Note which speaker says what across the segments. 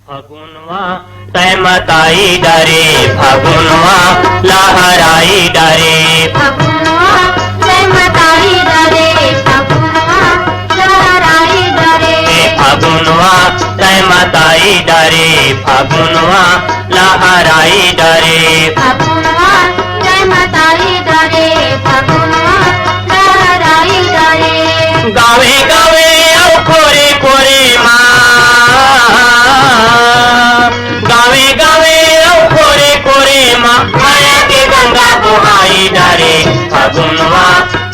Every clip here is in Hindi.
Speaker 1: फगुनवा तैमताई डरे फगुनवा लहराई डरे
Speaker 2: फगुनवा तैमताई डरे फगुनवा लहराई डरे
Speaker 1: फगुनवा तैमताई डरे फगुनवा लहराई डरे
Speaker 2: फगुनवा तैमताई डरे फगुनवा लहराई डरे
Speaker 1: गावे गावे औ कोरे कोरे गावे गावे औ कोरे कोरे माया के गंगा बुहाई डरे फगुनवा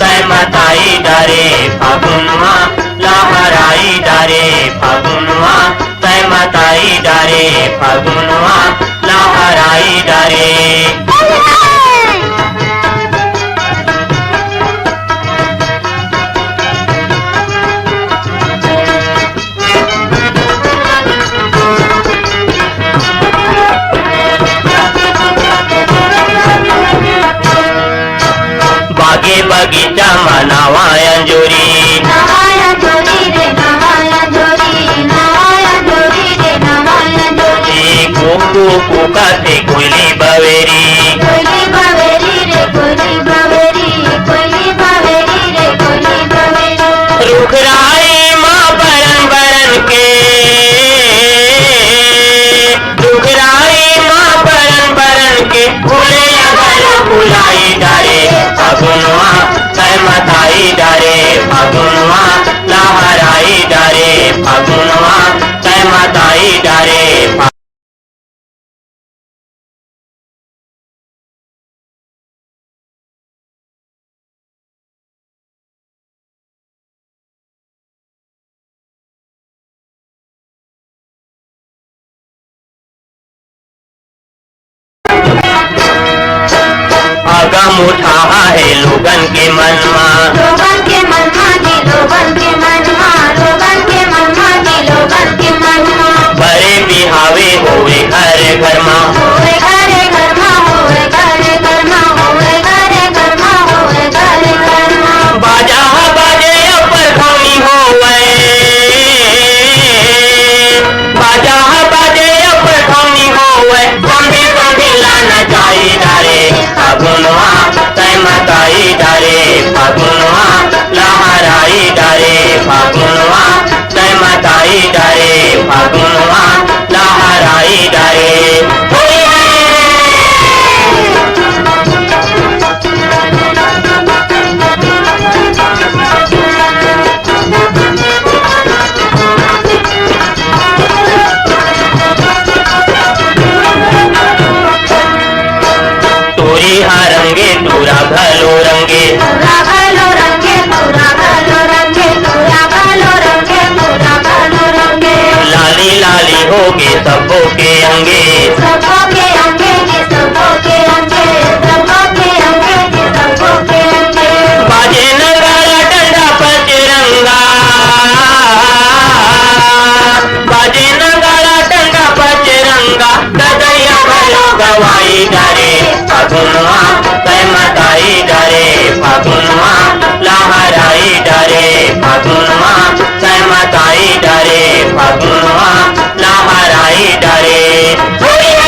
Speaker 1: तैमताई डरे फगुनवा लहराई डरे फगुनवा तैमताई डरे फगुनवा लहराई डरे बागे बगीचा मनावा अंजूरी
Speaker 2: नवाया जोरी रे नवाया जोरी नवाया जोरी रे नवाया जोरी
Speaker 1: कुकू कुका से कोयली बवेरी
Speaker 2: कोयली बावेरी रे कोयली बावेरी कोयली बावेरी रे कोयली बावेरी
Speaker 1: रुखराई माँ बरन बरन के रुखराई माँ बरन बरन के फूले फुलाई डरे फगुनवा तैमताई डरे फगुनवा लहराई डरे फगुनवा तैमताई डरे आगम उठा है लोगन के मनमा
Speaker 2: लोगन के मनमा जी लोगन के मनमा लोगन के मनमा जी लोगन के मनमा
Speaker 1: बड़े बिहावे होवे घर घर माँ
Speaker 2: होए घरे घर मा होए घरे घर मा होए घरे घर मा होए घरे घर मा
Speaker 1: बाजा बाजे पर खौनी होवे बाजा बाजे पर खौनी होवे कंभी कंभी लाना जाई डरे फगुनवा तैमताई डरे फगुनवा लहराई डरे फगुनवा तैमताई डरे फगुनवा लहराई डरे तोरी रंगे तोरा भलो रंगे
Speaker 2: पूरा भलो रंगे पूरा भलो रंगे पूरा भलो रंगे पूरा भलो रंगे
Speaker 1: लाली लाली होगे सबों के अंगे
Speaker 2: सबों के अंगे के सबों के अंगे सबों के अंगे के सबों के अंगे
Speaker 1: बाजे नगारा डंडा पचरंगा बाजे नगारा डंडा पचरंगा ददैया भलो गवाई डरे फगुनवा तैमताई डरे फगुनवा लहराई डरे फगुनवा तैमताई डरे फगुनवा लहराई डरे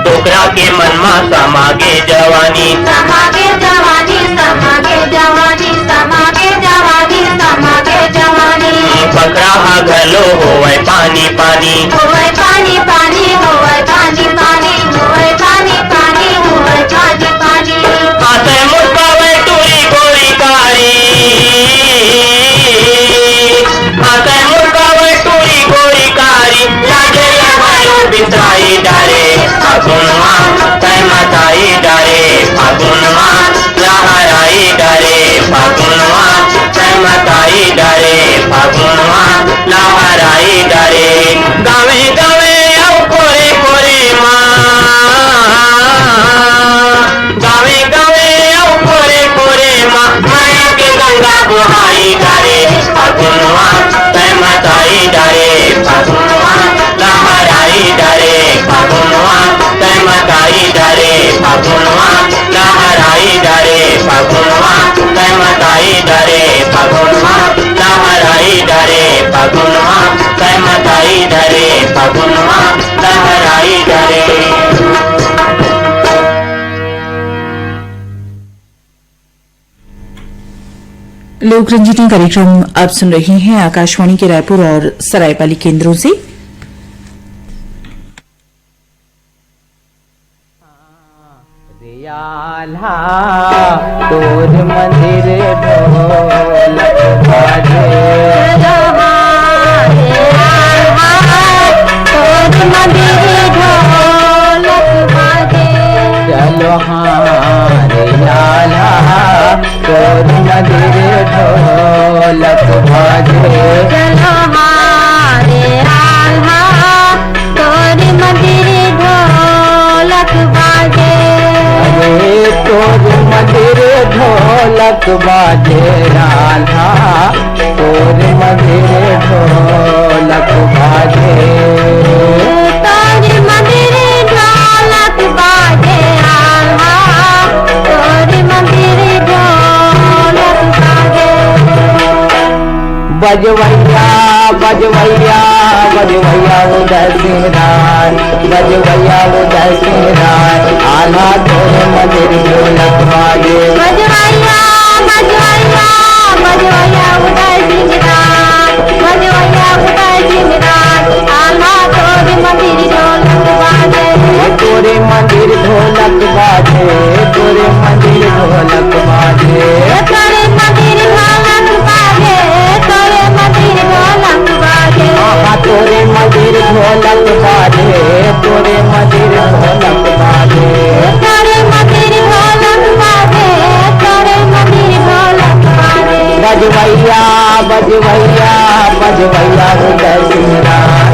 Speaker 1: डोकरा के मनमा समागे जवानी
Speaker 2: समागे जवानी समागे जवानी समागे जवानी समागे जवानी
Speaker 1: बकरा हा घलो होवे पानी पानी
Speaker 2: होए पानी पानी होए पानी पानी होए पानी पानी होए पानी पानी
Speaker 1: आते मुस्कावे टूरी गोरी कारी आते मुस्कावे टूरी गोरी कारी लागे लगायो बिसाई डरे फगुनवा तैमताई डरे फगुनवा लहराई डरे फगुनवा तैमताई डरे फगुनवा लहराई डरे गावे गावे औ कोरे कोरे गावे गावे औ कोरे कोरे माया के गंगा बुहाई डरे फगुनवा तैमताई डरे फगुनवा फागुनवा तय मताई डरे फागुनवा लहराई डरे फागुनवा तय मताई डरे फागुनवा लहराई डरे फागुनवा तय मताई डरे फागुनवा लहराई डरे।
Speaker 3: लोक रंजिनी कार्यक्रम आप सुन रहे हैं आकाशवाणी के रायपुर और सरायपाली केंद्रों से।
Speaker 4: रियाला तोर मंदिर ढोलक बाजे
Speaker 2: तोर मंदिर ढोलक बाजे
Speaker 4: चलो हाँ रियाला तोर मंदिर ढोलक बाजे
Speaker 2: चलो हारे आल्हा तोर मंदिर ढोलक बाजे
Speaker 4: अरे तोर मंदिर ढोलक बाजे राधा तोर मंदिर ढोलक बाजे
Speaker 2: तोर मंदिर ढोलक बाजे आल्हा तोर मंदिर ढोलक बाजे
Speaker 4: बजवैया बजवैया बजवैया उदय सिंह राय बजवैया उदय सिंह राय आला तोर मंदिर ढोलक बाजे
Speaker 2: बजवैया बजवैया बजवैया उदय सिंह राय बजवैया उदय सिंह राय आल्हा तोर मंदिर ढोलक बाजे
Speaker 4: तोरे मंदिर ढोलक बाजे तोरे मंदिर ढोलक बाजे
Speaker 2: तोरे मंदिर ढोलक बाजे तोरे मंदिर ढोलक बाजे
Speaker 4: आहा तोरे मंदिर ढोलक बाजे तोरे मंदिर ढोलक बाजे
Speaker 2: तोरे मंदिर ढोलक बाजे तोरे मंदिर ढोलक बाजे
Speaker 4: बजवैया बजवैया बजवैया उदय सिंह राय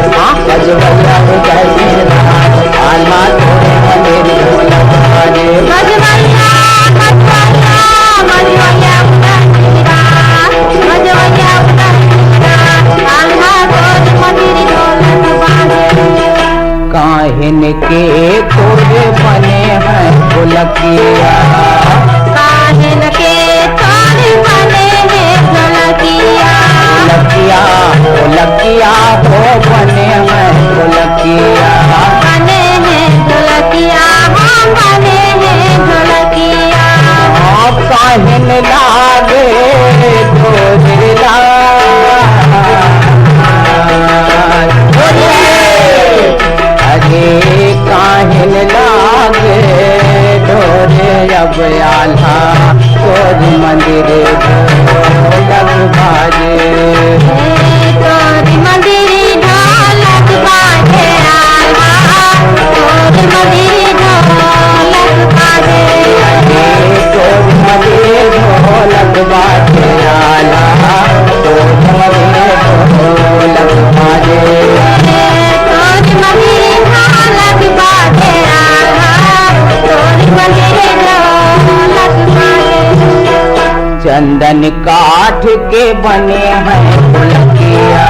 Speaker 4: बजवैया उदय सिंह राय आला तोरे मंदिर ढोलक बाजे
Speaker 2: बजवैया बजवैया बजवैया उदय सिंह राय बजवैया उदय सिंह राय आल्हा तोर मंदिर ढोलक बाजे
Speaker 4: काहिन के तोरे बने हैं ढोलकिया
Speaker 2: काहिन के तोर बने हैं ढोलकिया
Speaker 4: ढोलकिया ढोलकिया हो बने हैं ढोलकिया
Speaker 2: बने हैं ढोलकिया हम बने हैं ढोलकिया
Speaker 4: आप काहिन लागे तोरे अरे काहिन लागे ढोरे अब आल्हा तोर मंदिर ढोलक बाजे
Speaker 2: तोर मंदिर ढोलक बाजे आल्हा तोर मंदिर ढोलक बाजे
Speaker 4: तोर मंदिर ढोलक बाजे आला तोर मंदिर ढोलक बाजे
Speaker 2: तोर मंदिर ढोलक बाजे आल्हा तोर मंदिर ढोलक बाजे
Speaker 4: चंदन काठ के बने हैं ढोलकिया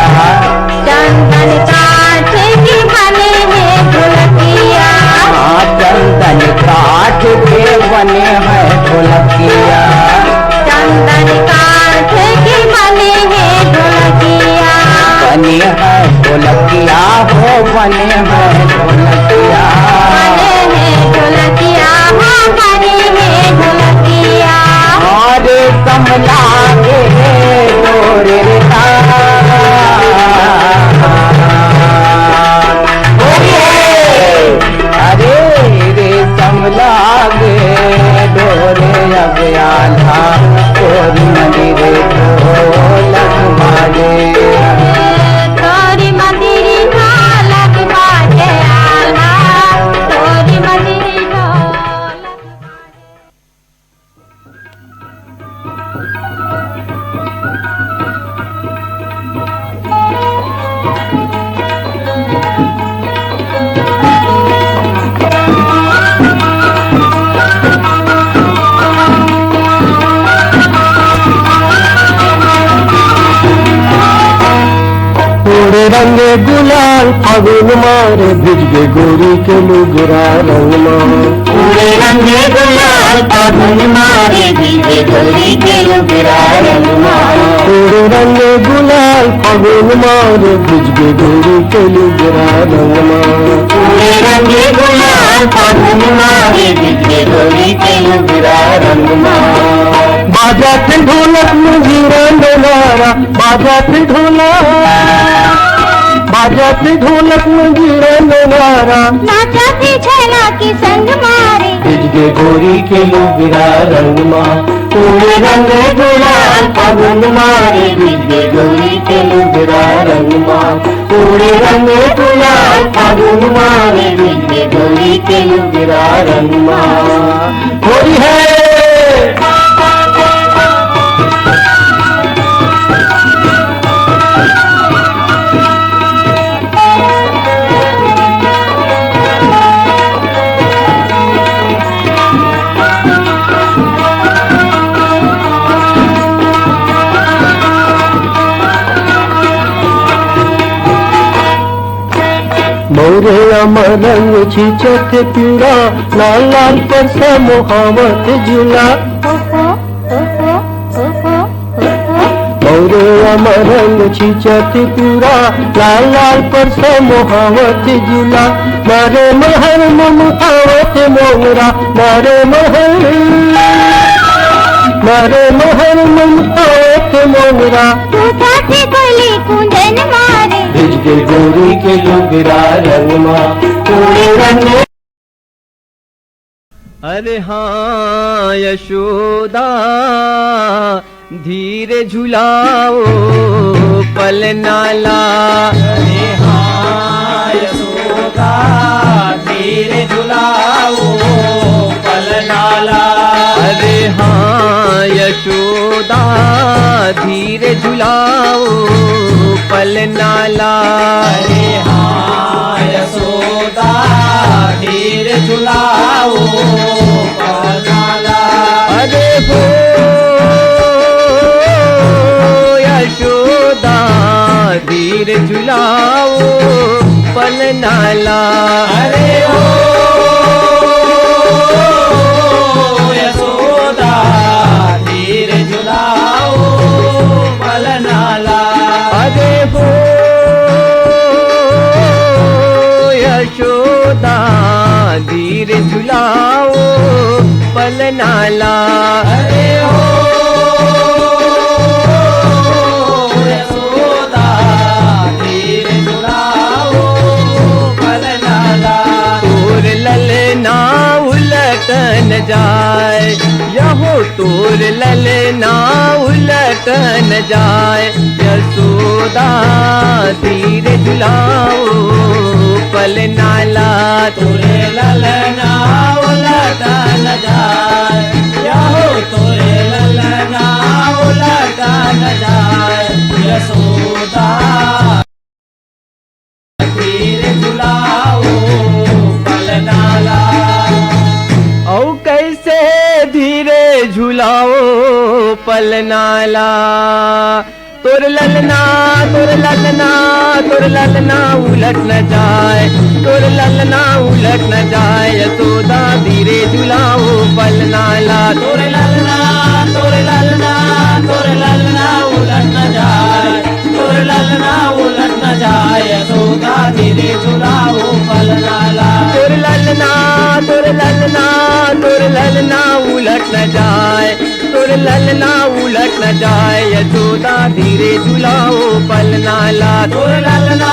Speaker 2: चंदन काठ की बने हैं ढोलकिया
Speaker 4: हाँ चंदन काठ के बने हैं ढोलकिया
Speaker 2: चंदन काठ की बने हैं ढोलकिया
Speaker 4: बने हैं ढोलकिया हो बने हैं ढोलकिया
Speaker 2: बने हैं ढोलकिया हाँ बने हैं ढोलकिया
Speaker 4: अरे कमला के तोरे अरे रे कमला गे डोरे अब आल्हा तोर मंदिर ढोलक बाजे
Speaker 2: तोरी मंदिर ढोलक बाजे आल्हा तोरी मंदिर ढोलक।
Speaker 4: रंगे गुलाल फागुन मारे भिजगे गोरी के लुगरा रंग माँ
Speaker 2: पूरे रंगे गुलाल फागुन मारे भिजगे गोरी के लुगरा रंग माँ
Speaker 4: पूरे रंगे गुलाल फागुन मारे भिजगे गोरी के लुगरा रंग माँ
Speaker 2: पूरे रंगे गुलाल फागुन मारे भिजगे गोरी के लुगरा रंग माँ
Speaker 4: बाजा थे ढोलक मुजीरा डोलारा बाजा थे ढोलक मुजीरा डोलारा
Speaker 2: नाचा थी छैला के संग मारे
Speaker 4: भिजगे गोरी के लुगरा रंग माँ
Speaker 2: पूरे रंगे गुलाल फागुन मारे भिजगे गोरी के लुगरा रंग माँ पूरे रंगे गुलाल फागुन मारे भिजगे गोरी के लुगरा रंग माँ
Speaker 4: होली है मोरे अमरंग छिचत पीड़ा लाल लाल पर से मोहब्बत जुला मोरे अमरंग छिचत पीड़ा लाल लाल पर से मोहब्बत जुला मारे महर ममतावत मोगरा मारे महर ममतावत मोगरा
Speaker 2: टूटा से गली कुंदन मारे
Speaker 4: भिजगे गोरी के लुगरा रंग माँ
Speaker 2: पूरे रंगे
Speaker 4: अरे हाँ यशोदा धीरे झुलाओ पल नाला
Speaker 5: अरे हाँ यशोदा धीरे झुलाओ पल नाला
Speaker 4: अरे हाँ यशोदा धीरे झुलाओ पल नाला
Speaker 5: अरे हाँ यशोदा धीरे झुलाओ पल नाला
Speaker 4: अरे हो यशोदा धीरे झुलाओ पल नाला
Speaker 5: अरे ओ यशोदा धीरे झुलाओ पल नाला
Speaker 4: अरे हो यशोदा धीरे झुलाओ पल नाला
Speaker 5: अरे ओ यशोदा धीरे झुलाओ पल नाला
Speaker 4: तोर ललना उलटन जाए यहो तोर ललना उलटन जाए यशोदा धीरे झुलाओ पल नाला
Speaker 5: तोरे ललना उलटा न जाए यहो तोरे ललना उलटा न जाए यशोदा धीरे झुलाओ पल नाला
Speaker 4: औ कैसे धीरे झुलाओ पल नाला तोर ललना उलट न जाए तोर ललना उलट न जाए यशोदा धीरे झुलाओ पल नाला
Speaker 5: तोरे ललना उलट न जाए तोरे ललना उलट न जाए यशोदा धीरे झुलाओ पल नाला
Speaker 4: तोर ललना उलट न जाए तोर ललना उलट न जाए यशोदा धीरे झुलाओ पल नाला
Speaker 5: तोरे ललना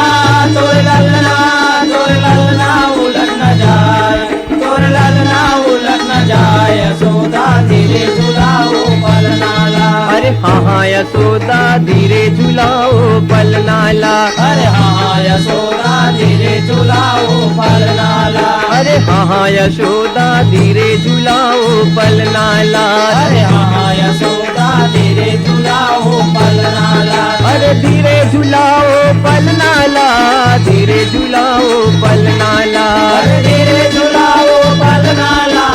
Speaker 5: उलट न जाए तोरे ललना उलट न जाए यशोदा धीरे झुलाओ पल नाला
Speaker 4: अरे हाँ यशोदा धीरे झुलाओ पल नाला
Speaker 5: अरे हाँ यशोदा धीरे झुलाओ पल नाला
Speaker 4: अरे हाँ यशोदा धीरे झुलाओ पल नाला
Speaker 5: अरे हाँ यशोदा धीरे झुलाओ पल नाला
Speaker 4: अरे धीरे झुलाओ पल नाला धीरे झुलाओ पल नाला
Speaker 5: अरे धीरे झुलाओ पल नाला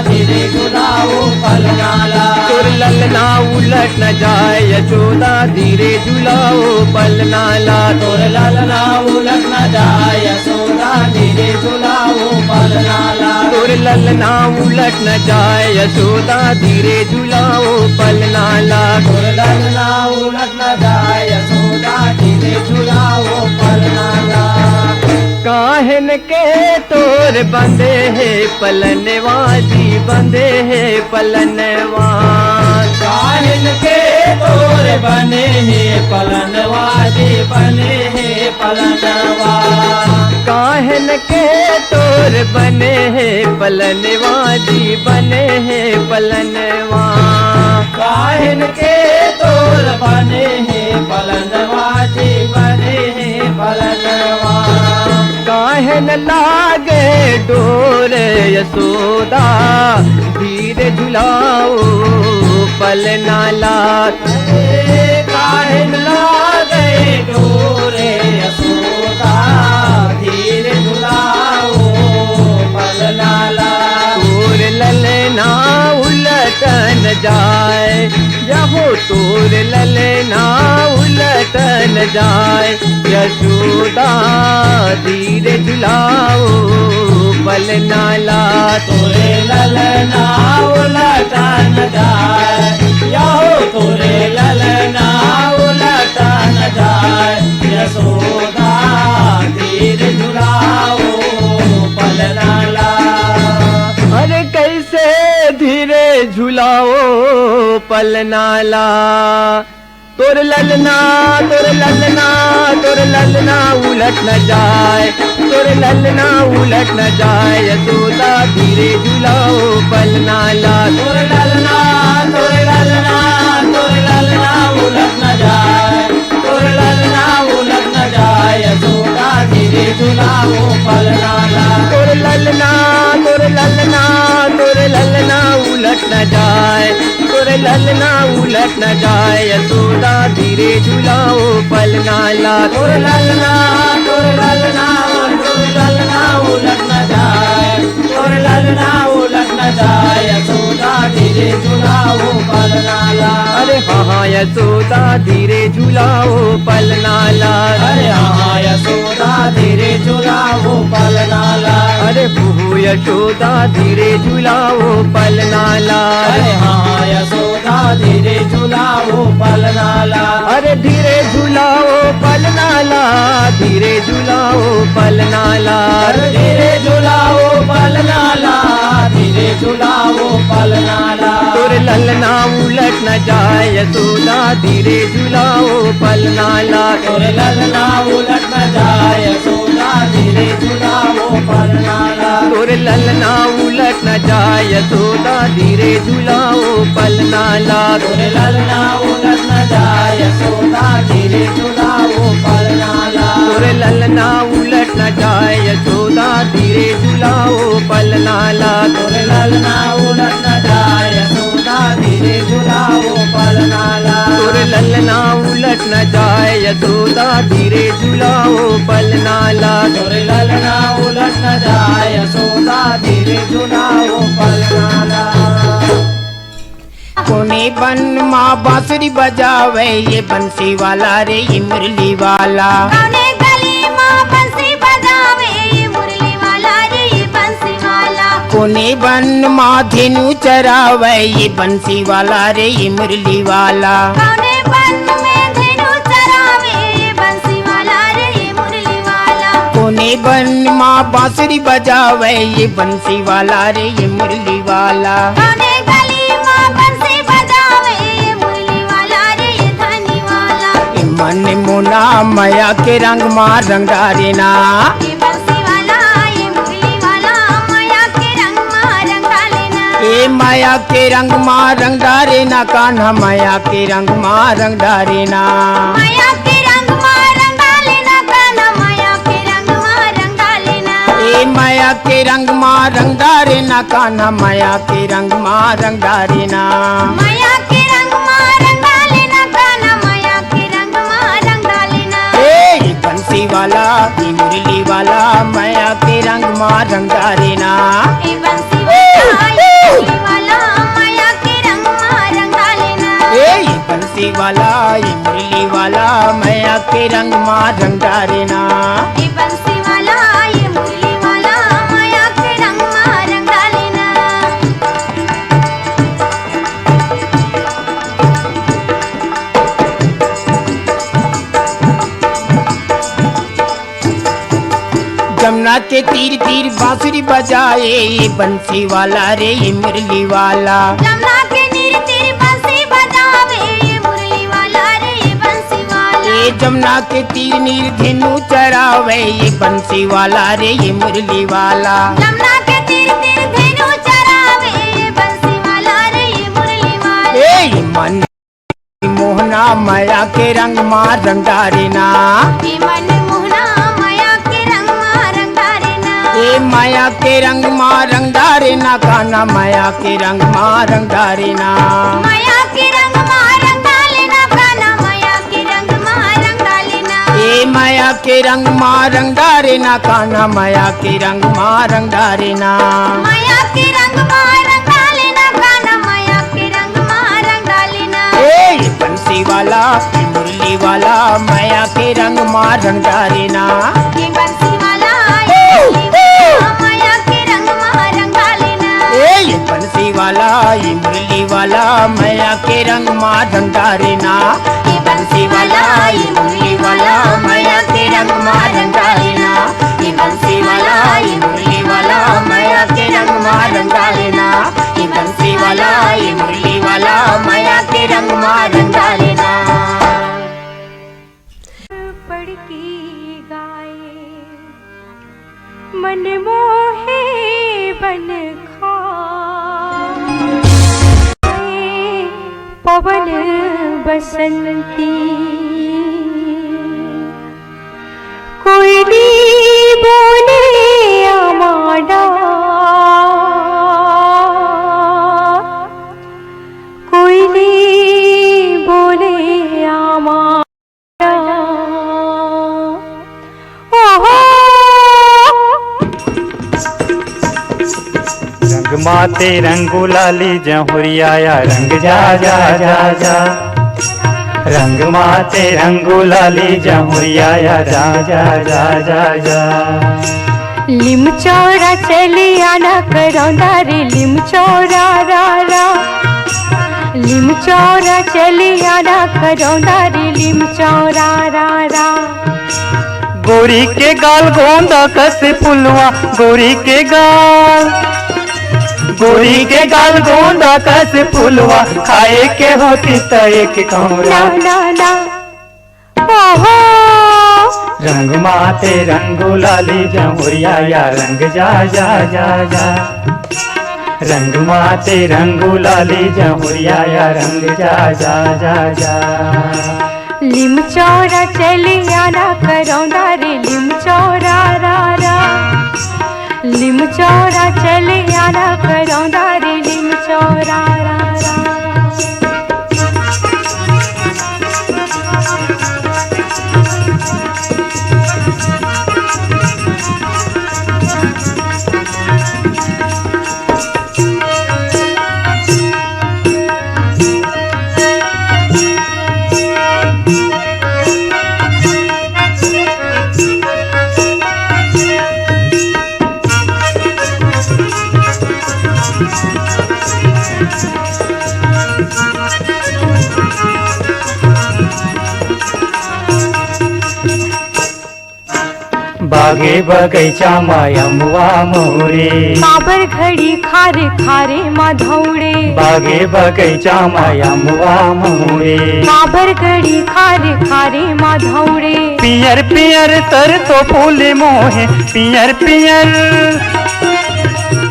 Speaker 5: धीरे झुलाओ पल नाला
Speaker 4: तोर ललना उलट न जाए यशोदा धीरे झुलाओ पलना लात।
Speaker 5: तोर ललना उलट न जाए यशोदा धीरे झुलाओ पलना लात।
Speaker 4: तोर ललना उलट न जाए यशोदा धीरे झुलाओ पलना लात।
Speaker 5: तोर ललना उलट न जाए यशोदा धीरे झुलाओ पलना लात।
Speaker 4: काहन के तोर बंदे है पलनवा जी बंदे है पलनवा।
Speaker 5: काहिन के तोर बने हैं पलनवा जी बने हैं पलनवा।
Speaker 4: काहन के तोर बने है पलनवा जी बने है पलनवा।
Speaker 5: काहिन के तोर बने हैं पलनवा जी बने हैं पलनवा।
Speaker 4: काहन लागे डोर यशोदा धीरे झुलाओ पलना लात।
Speaker 5: काहिन लागे डोरे यशोदा धीरे झुलाओ पलना लात।
Speaker 4: तोर ललना उलटन जाए जहो तोर ललना उलटन जाए यशोदा धीरे झुलाओ पलना लात।
Speaker 5: तोरे ललना उलटन जाए यहो तोरे ललना उलटन जाए यशोदा धीरे झुलाओ पलना लात।
Speaker 4: अरे कैसे धीरे झुलाओ पलना लात। तोर ललना तोर ललना तोर ललना उलट न जाए तोर ललना उलट न जाए यशोदा धीरे झुलाओ पलना लात।
Speaker 5: तोर ललना तोर ललना तोर ललना उलट न जाए तोर ललना उलट न जाए यशोदा धीरे झुलाओ पलना लात।
Speaker 4: तोर ललना तोर ललना तोर ललना उलट न जाए तोर ललना उलट न जाए यशोदा धीरे झुलाओ पलना लात।
Speaker 5: तोर ललना तोर ललना तोर ललना उलट न जाए तोर ललना उलट न जाए यशोदा धीरे झुलाओ पलना लात।
Speaker 4: अरे हाँ यशोदा धीरे झुलाओ पलना लात।
Speaker 5: अरे हाँ यशोदा धीरे झुलाओ पलना लात।
Speaker 4: अरे बहू यशोदा धीरे झुलाओ पलना लात।
Speaker 5: अरे हाँ यशोदा धीरे झुलाओ पलना लात।
Speaker 4: अरे धीरे झुलाओ पलना लात धीरे झुलाओ पलना लात।
Speaker 5: अरे धीरे झुलाओ पलना लात धीरे झुलाओ पलना लात।
Speaker 4: तोर ललना उलट न जाए यशोदा धीरे झुलाओ पलना लात।
Speaker 5: तोर ललना उलट न जाए यशोदा धीरे झुलाओ पलना लात।
Speaker 4: तोर ललना उलट न जाए यशोदा धीरे झुलाओ पलना लात।
Speaker 5: तोर ललना उलट न जाए यशोदा धीरे झुलाओ पलना लात।
Speaker 4: तोर ललना उलट न जाए यशोदा धीरे झुलाओ पलना लात।
Speaker 5: तोर ललना उलट न जाए यशोदा धीरे झुलाओ पलना लात।
Speaker 4: तोर ललना उलट न जाए यशोदा धीरे झुलाओ पलना लात।
Speaker 5: तोर ललना उलट न जाए यशोदा धीरे झुलाओ पलना लात।
Speaker 6: कोने बन माँ बांसुरी बजावे ये बंसी वाला रे ये मुरली वाला।
Speaker 7: कौने गली माँ बंसी बजावे ये मुरली वाला रे ये बंसी वाला।
Speaker 6: कोने बन माँ धेनु चरावे ये बंसी वाला रे ये मुरली वाला।
Speaker 7: कौने बन में धेनु चरावे ये बंसी वाला रे ये मुरली वाला।
Speaker 6: कोने बन माँ बांसुरी बजावे ये बंसी वाला रे ये मुरली वाला।
Speaker 7: कौने गली माँ बंसी बजावे ये मुरली वाला रे ये धनी वाला।
Speaker 6: ए मन मोना माया के रंग माँ रंग डारे ना।
Speaker 7: ये बंसी वाला ये मुरली वाला माया के रंग माँ रंग डालेना।
Speaker 6: ए माया के रंग माँ रंग डारे ना कान्हा माया के रंग माँ रंग डारे ना।
Speaker 7: माया के रंग माँ रंग डालेना कान्हा माया के रंग माँ रंग डालेना।
Speaker 6: ए माया के रंग माँ रंग डारे ना कान्हा माया के रंग माँ रंग डारे ना।
Speaker 7: माया के रंग माँ रंग डालेना कान्हा माया के रंग माँ रंग डालेना।
Speaker 6: ए बंसी वाला ये मुरली वाला माया के रंग माँ रंग डारे ना।
Speaker 7: ए बंसी वाला ये मुरली वाला माया के रंग माँ रंग डालेना।
Speaker 6: ए बंसी बंसी वाला ये मुरली वाला मैया के रंग माँ रंग डारे ना।
Speaker 7: ये बंसी वाला ये मुरली वाला माया के रंग माँ रंग डाले ना।
Speaker 6: जमुना के तीर तीर बांसुरी बजाए ये बंसी वाला रे ये मुरली वाला।
Speaker 7: जमुना के नीर तीर बंसी बजावे ये मुरली वाला रे ये बंसी वाला।
Speaker 6: ये जमुना के तीर नीर धेनु चरावे ये बंसी वाला रे ये मुरली वाला।
Speaker 7: जमुना के तीर तीर धेनु चरावे ये बंसी वाला रे ये मुरली वाला।
Speaker 6: ए मन मोहना माया के रंग माँ रंग डारे ना।
Speaker 7: ये मन मोहना माया के रंग माँ रंग डारे ना।
Speaker 6: ए माया के रंग माँ रंग डारे ना काना माया के रंग माँ रंग डारे ना।
Speaker 7: माया के रंग माँ रंग डाले ना काना माया के रंग माँ रंग डाले ना।
Speaker 6: ए माया के रंग माँ रंग डारे ना काना माया के रंग माँ रंग डारे ना।
Speaker 7: माया के रंग माँ रंग डाले ना काना माया के रंग माँ रंग डाले ना।
Speaker 6: ए ये बंसी वाला ये मुरली वाला माया के रंग माँ रंग डारे ना।
Speaker 7: ये बंसी वाला ये मुरली वाला माया के रंग माँ रंग डाले ना।
Speaker 6: ए ये बंसी वाला ये मुरली वाला माया के रंग माँ रंग डारे ना।
Speaker 7: ये बंसी वाला ये मुरली वाला माया के रंग माँ रंग डाले ना। ये बंसी वाला ये मुरली वाला माया के रंग माँ रंग डाले ना। ये बंसी वाला ये मुरली वाला माया के रंग माँ रंग डाले ना।
Speaker 8: पड़की गाए मन मोहे बन पवन बसंती कोयली बोले आमाडा कोयली बोले आमाडा ओहो
Speaker 2: रंग माते रंगू लाली जहुरिया रंग जा जा जा जा। रंग माते रंगू लाली जहुरिया जा जा जा जा जा।
Speaker 8: लिम चौरा चली आना करौंदा रे लिम चौरा रा रा। लिम चौरा चली आना करौंदा रे लिम चौरा रा रा।
Speaker 2: गोरी के गाल गोंदा कस फुलवा गोरी के गाल गोंदा कस फुलवा खाए के होती त एक कौरा।
Speaker 8: ना ना ओहो
Speaker 2: रंग माते रंगू लाली जहुरिया रंग जा जा जा जा। रंग माते रंगू लाली जहुरिया रंग जा जा जा जा।
Speaker 8: लिम चौरा चली आना करौंदा रे लिम चौरा रा रा। लिम चौरा चली आना करौंदा रे लिम चौरा रा रा।
Speaker 2: बागे बगैचा मायमुआ मोरे।
Speaker 8: काबर घड़ी खारे खारे माधौड़े।
Speaker 2: बागे बगैचा मायमुआ मोरे।
Speaker 8: काबर घड़ी खारे खारे माधौड़े।
Speaker 2: पियर पियर तर तो फूल मोहे पियर पियर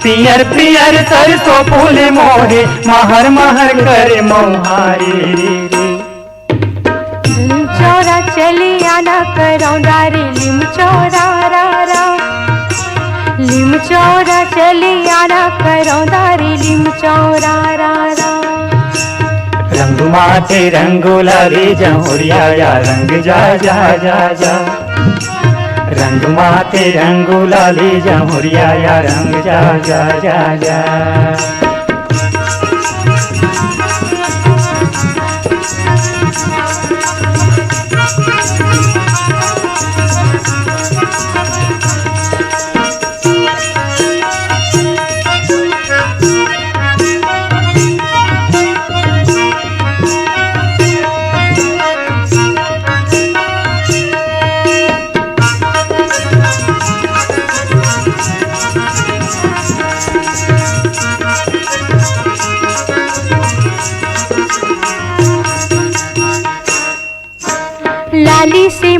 Speaker 2: पियर पियर तर तो फूल मोहे महर महर करे मोहारी रे।
Speaker 8: लिम चौरा चली आना करौंदा रे लिम चौरा रा रा। लिम चौरा चली आना करौंदा रे लिम चौरा रा रा।
Speaker 2: रंग माते रंगू लाली जहुरिया रंग जा जा जा जा। रंग माते रंगू लाली जहुरिया रंग जा जा जा जा।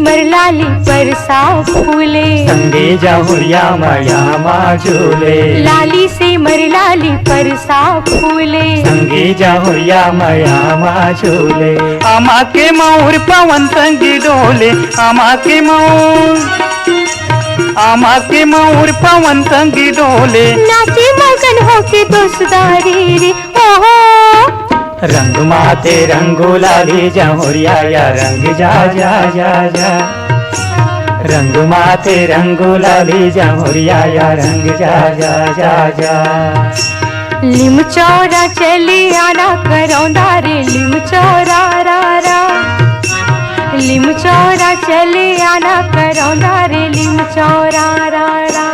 Speaker 8: मरलाली परसा फूले
Speaker 2: संगे जहुरिया मैया माँ झूले
Speaker 8: लाली से मरलाली परसा फूले
Speaker 2: संगे जहुरिया मैया माँ झूले
Speaker 5: आमा के मोर पवन संगी डोले आमा के मोर पवन संगी डोले
Speaker 8: नाचे मगन होके दोस्तारी रे ओहो
Speaker 2: रंग माते रंगो लाली जहुरिया या रंग जा जा जा जा रंग माते रंगो लाली जहुरिया या रंग जा जा जा जा
Speaker 8: लिमचौरा चली आना करौंदा रे लिमचौरा रा रा लिमचौरा चली आना करौंदा रे लिमचौरा रा रा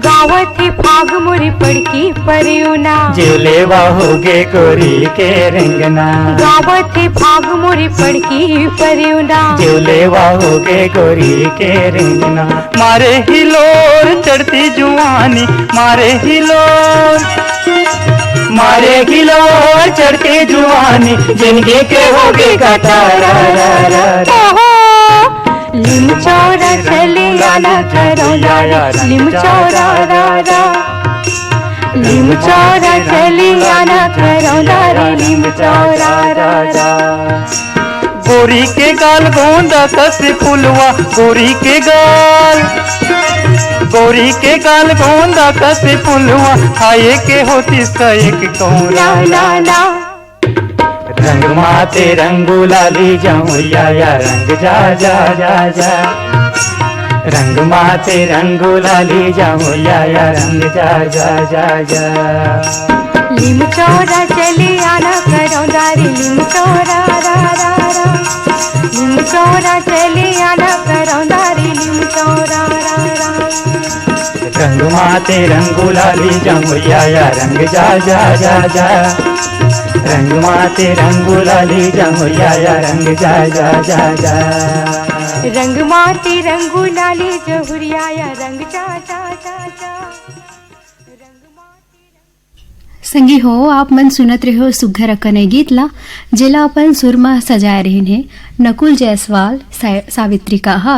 Speaker 8: गावत ही फाग मुरी पड़की परियुना
Speaker 2: जेले होगे गोरी के रंगना
Speaker 8: गावत ही फाग मुरी पड़की परियुना
Speaker 2: जेले होगे गोरी के रंगना
Speaker 5: मारे हिलोर चढ़ती जुआनी मारे हिलोर
Speaker 2: चढ़ते जुआनी जिनके के होगे कटारा
Speaker 8: लिमचौरा चले आना करौंदा रे लिमचौरा रा रा लिमचौरा चले आना करौंदा रे लिमचौरा रा रा
Speaker 5: गोरी के गाल गोंदा कस फुलवा गोरी के गाल गोंदा कस फुलवा खाए के होती एक कौरा
Speaker 8: ला ला
Speaker 2: रंग माते रंगो लाली जहुरिया या रंग जा जा जा जा रंग माते रंगो लाली जहुरिया या रंग जा जा जा जा
Speaker 8: लिमचौरा चले आना करौंदा रे लिमचौरा रा रा रा लिमचौरा चले आना करौंदा रे लिमचौरा रा रा
Speaker 2: रंग माते रंगो लाली जहुरिया या रंग जा जा जा जा रंग माते रंगो लाली जहुरिया या रंग जा जा जा जा
Speaker 8: रंग माते रंगू लाली जहुरिया या रंग जा जा जा जा
Speaker 9: संगी हो आप मन सुनत रहे हो सुघर कने गीत ला जेला अपन सुरमा सजाए रहीन है नकुल जायसवाल सावित्री का हार